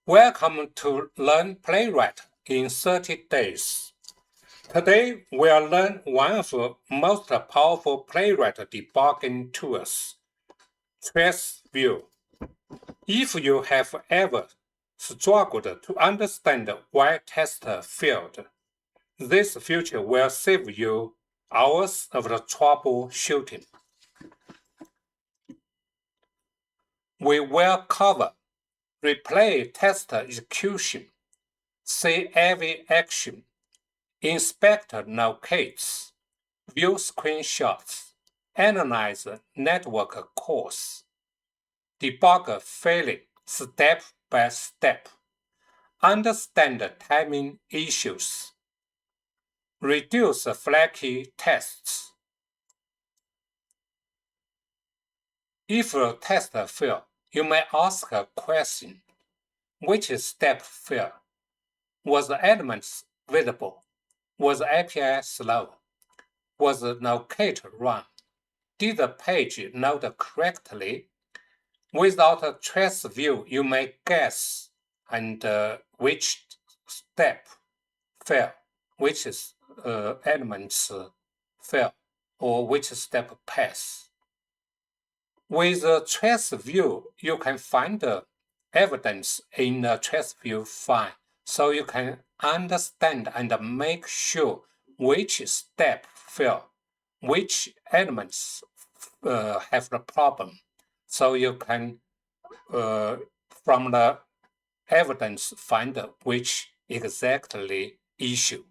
Welcome to Learn Playwright in 30 days. Today, we'll learn one of the most powerful Playwright debugging tools, Trace Viewer. If you have ever struggled to understand why tests failed, this feature will save you hours of the troubleshooting. We will cover replay test execution, see every action, inspect locates, view screenshots, analyze network calls, debug failing step by step, understand timing issues, reduce flaky tests. If a test fails, you may ask a question: which step failed? Was the elements visible? Was the API slow? Was the locate wrong? Did the page load correctly? Without a trace view, you may guess and which step fail, which elements fail, or which step pass. With a trace view, you can find the evidence in the trace view file, so you can understand and make sure which step fail, which elements have the problem. So you can, from the evidence, find which exactly issue.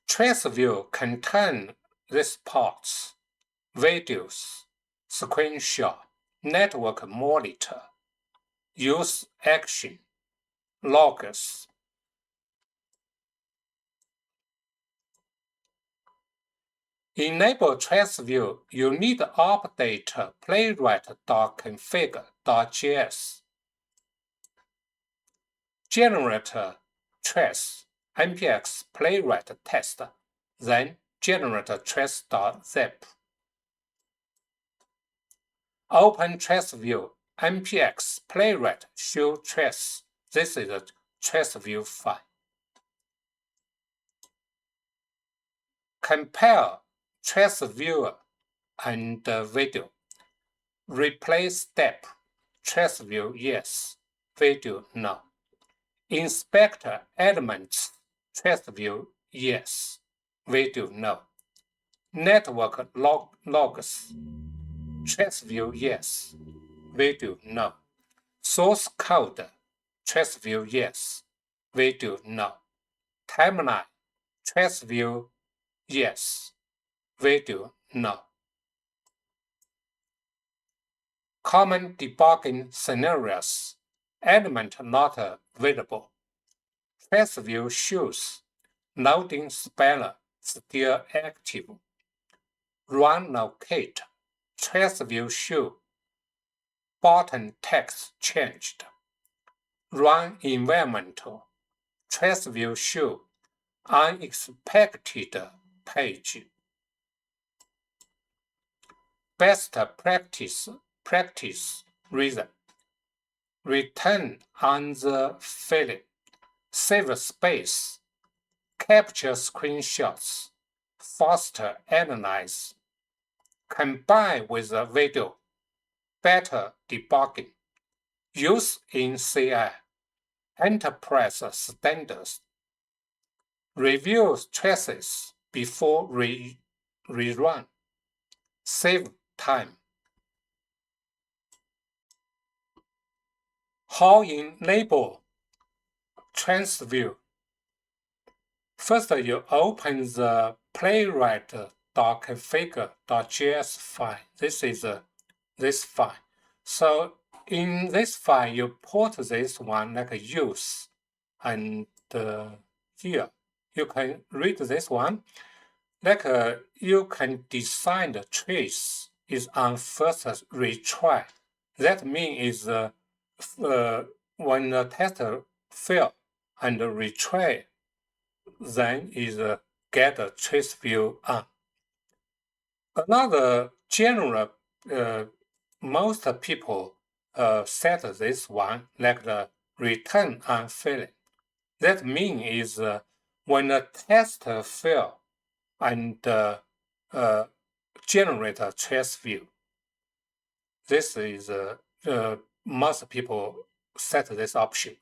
Trace view contains reports, videos, screenshot, network monitor, use action, logs. Enable trace view, you need to update playwright.config.js. Generate trace npx playwright test, then generate trace.zip. Open trace view npx playwright show trace. This is a trace view file. Compare trace viewer and video. Replay step. Trace view yes, video no. Inspect elements. Trace view yes, video no. Network logs. Trace view yes, video no. Source code. Trace view yes, video no. Timeline. Trace view yes, video no. Common debugging scenarios. Element not visible. Trace view shows loading speller still active. Run locate. Trace view show button text changed. Run environmental. Trace view show unexpected page. Best practice reason. Return on the failing. Save space. Capture screenshots. Faster analyze. Combine with the video. Better debugging. Use in CI. Enterprise standards. Review traces before rerun. Save time. How enable trace view? First, you open the playwright.config.js file. This is this file. So in this file, you put this one like a use, and here you can read this one. Like you can design the trace is on first retry. That means is when the tester fail and retry, then is get a trace view on. Another general most people set this one like the return unfailing. That means is when a test fail and generate a trace view. This is most people set this option.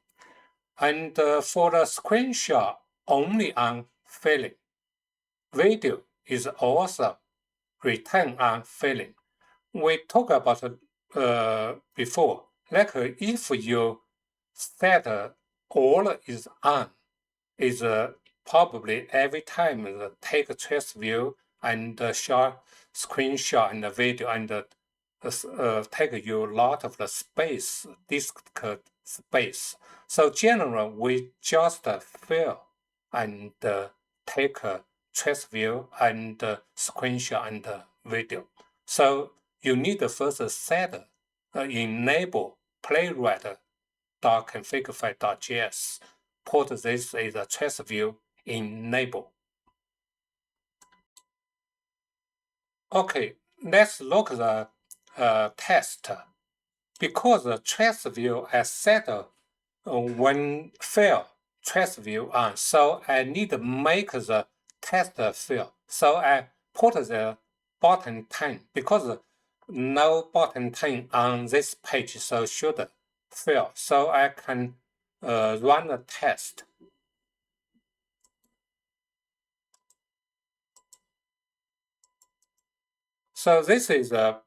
And for the screenshot only unfailing, video is also return unfailing. We talked about before, like if you set all is on, is probably every time take a trace view and shot screenshot and the video and take you a lot of the space, disk space. So generally, we just fill and take a trace view and screenshot and video. So you need to first set enable playwright.config.js. Put this as a trace view enable. Okay, let's look at the test. Because the trace view is set when fail trace view on, so I need to make the test fail. So I put the button 10 because no button 10 on this page, so should fail. So I can run a test. So this is a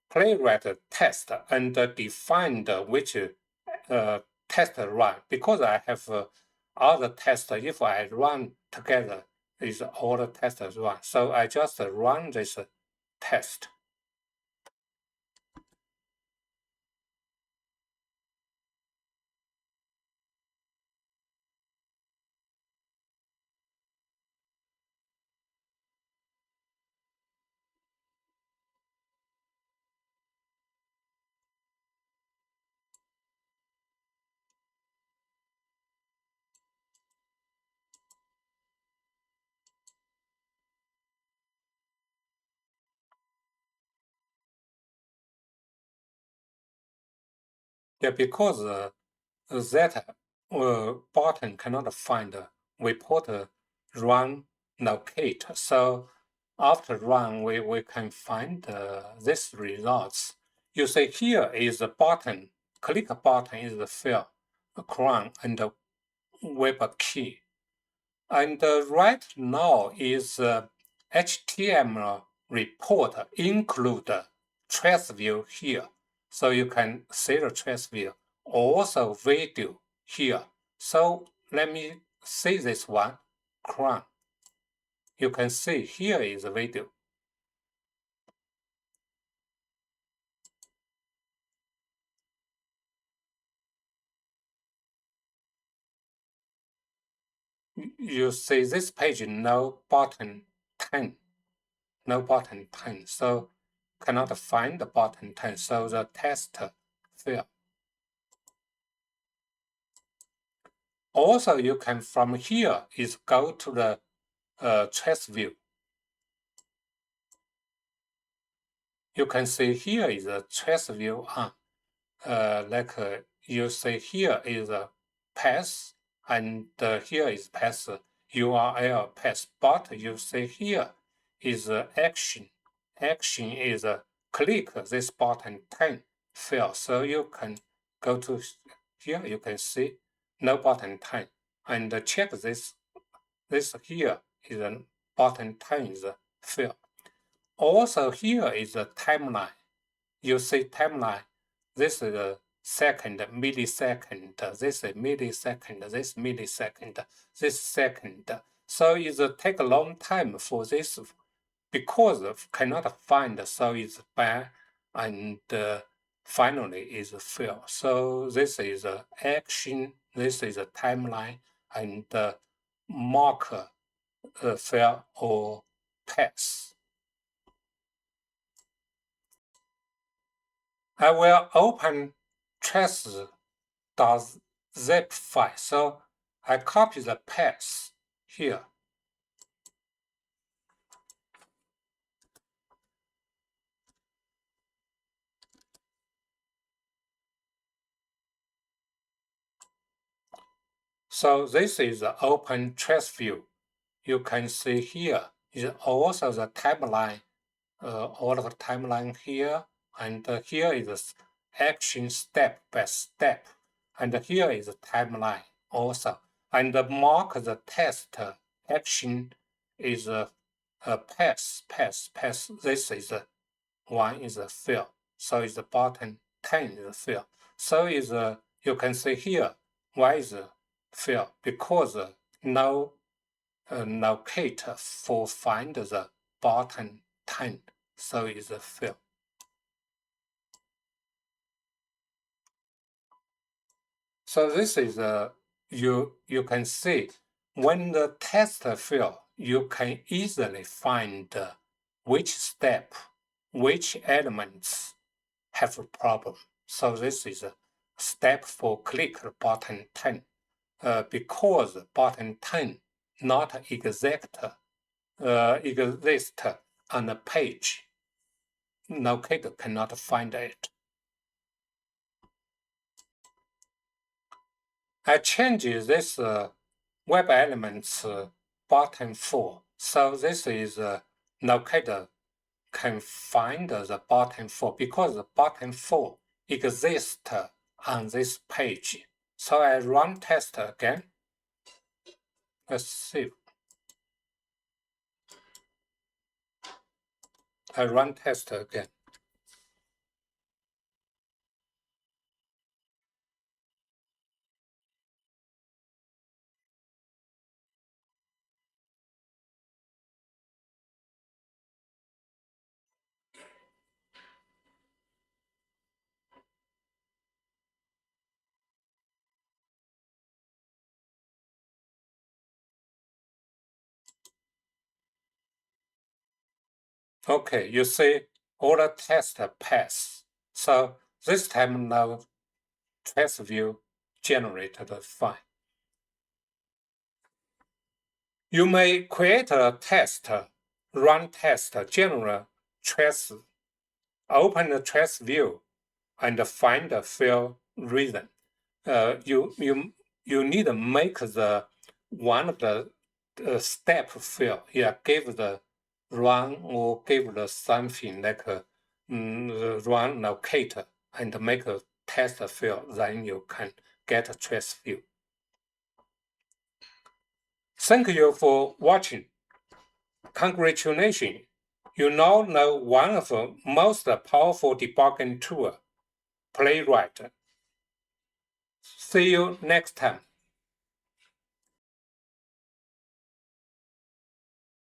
playwright test and defined which test run. Because I have all the tests, if I run together, is all the tests run. So I just run this test. Yeah, because that button cannot find, we put run locate. So after run, we can find this results. You see here is the button, click button is the fill, crown and web key. And right now is HTML report include trace view here. So you can see the trace view. Also video here. So let me see this one, Chrome. You can see here is a video. You see this page, no button 10. No button 10. So cannot find the button 10. So the test failed. Also, you can from here is go to the trace view. You can see here is a trace view on. You see here is a path, and here is path URL path. But you see here is action. Action is click this button 10 fail. So you can go to here. You can see no button 10 and check this. This here is a button 10 is fill. Also here is a timeline. You see timeline. This is a second, millisecond, this is millisecond, this millisecond, this second. So it take a long time for this because cannot find, so it's bad and finally is fail. So this is action, this is a timeline and mark fail or pass. I will open trace.zip file. So I copy the path here. So this is the open trace view. You can see here is also the timeline, all of the timeline here, and here is action step by step, and here is the timeline also. And mark the test action is pass. This is one is a fail. So is the bottom 10 is a fail. So is you can see here why is a fail, because no locate for find the bottom 10, so is a fail. So this is you can see when the test fail, you can easily find which step, which elements have a problem. So this is a step for click button 10, because button 10 not exist on the page. Locator cannot find it. I change this web elements button 4. So this is locator can find the button 4 because the button 4 exists on this page. So I run test again. Let's see. I run test again. Okay, you see all the tests pass. So this time now trace view generated fine. You may create a test, run test, generate trace, open the trace view, and find the fail reason. You need to make the one of the step fail. Yeah, give the run or give the something like the run locator and make a test fail. Then you can get a trace view. Thank you for watching. Congratulations. You now know one of the most powerful debugging tools, Playwright. See you next time.